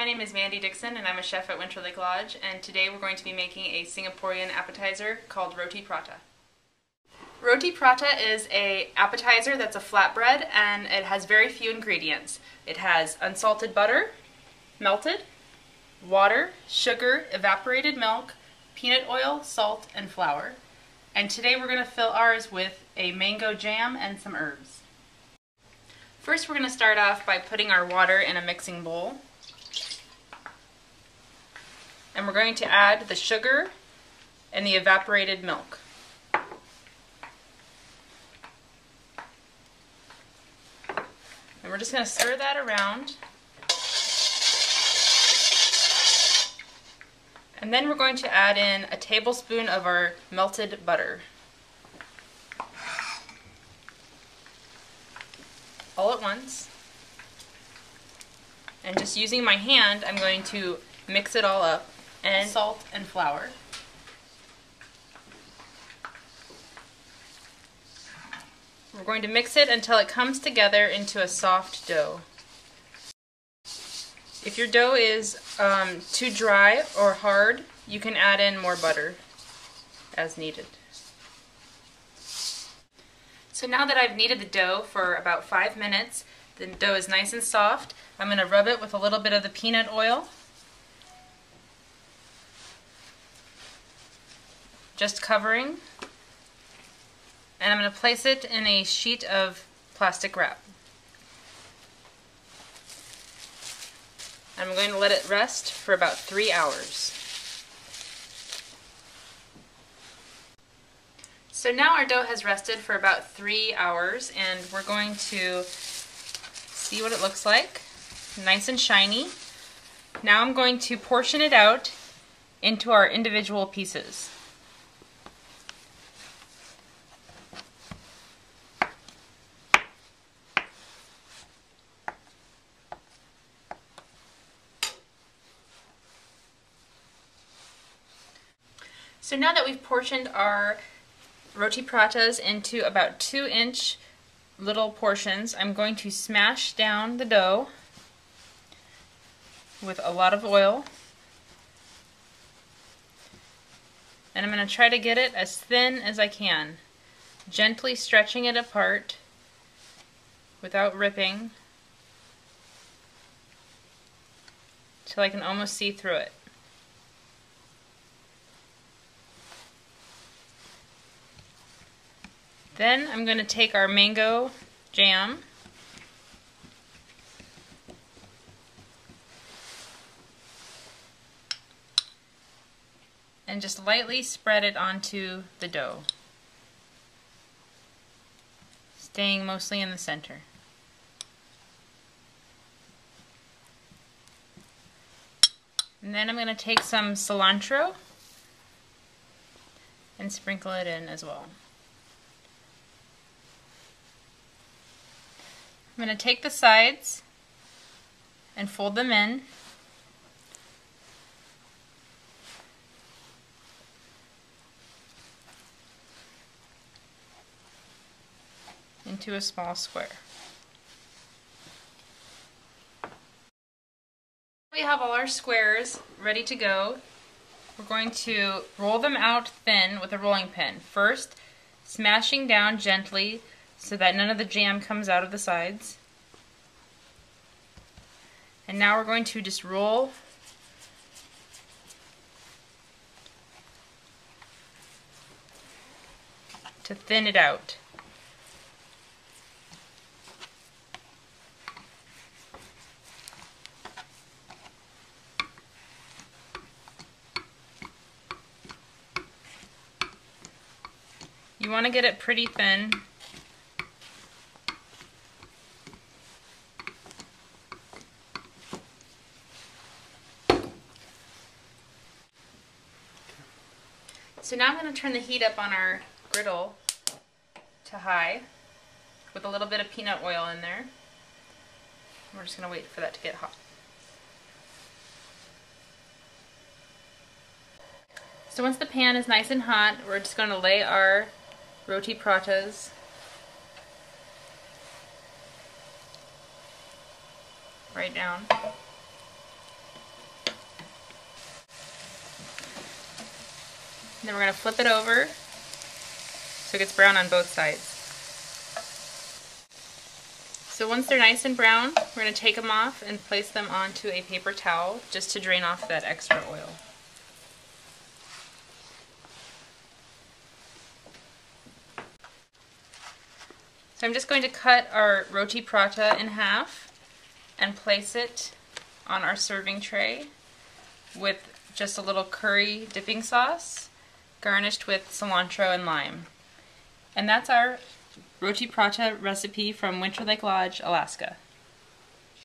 my name is Mandy Dixon and I'm a chef at Winterlake Lodge, and today we're going to be making a Singaporean appetizer called Roti Prata. Roti Prata is an appetizer that's a flatbread and it has very few ingredients. It has unsalted butter, melted, water, sugar, evaporated milk, peanut oil, salt, and flour. And today we're going to fill ours with a mango jam and some herbs. First we're going to start off by putting our water in a mixing bowl. And we're going to add the sugar and the evaporated milk. And we're just going to stir that around. And then we're going to add in a tablespoon of our melted butter. All at once. And just using my hand, I'm going to mix it all up, and salt and flour. We're going to mix it until it comes together into a soft dough. If your dough is too dry or hard, you can add in more butter as needed. So now that I've kneaded the dough for about 5 minutes, the dough is nice and soft. I'm going to rub it with a little bit of the peanut oil. Just covering. And I'm going to place it in a sheet of plastic wrap. I'm going to let it rest for about 3 hours. So now our dough has rested for about 3 hours, and we're going to see what it looks like. Nice and shiny. Now I'm going to portion it out into our individual pieces. So now that we've portioned our roti pratas into about 2-inch little portions, I'm going to smash down the dough with a lot of oil. And I'm going to try to get it as thin as I can, gently stretching it apart without ripping till I can almost see through it. Then I'm going to take our mango jam and just lightly spread it onto the dough, staying mostly in the center. And then I'm going to take some cilantro and sprinkle it in as well. I'm going to take the sides and fold them in. Into a small square. We have all our squares ready to go. We're going to roll them out thin with a rolling pin. First, smashing down gently so that none of the jam comes out of the sides. And now we're going to just roll to thin it out. You want to get it pretty thin. So now I'm going to turn the heat up on our griddle to high with a little bit of peanut oil in there. We're just going to wait for that to get hot. So once the pan is nice and hot, we're just going to lay our roti pratas right down. then we're going to flip it over so it gets brown on both sides. So once they're nice and brown, we're going to take them off and place them onto a paper towel just to drain off that extra oil. So I'm just going to cut our Roti Prata in half and place it on our serving tray with just a little curry dipping sauce garnished with cilantro and lime. And that's our Roti Prata recipe from Winterlake Lodge, Alaska.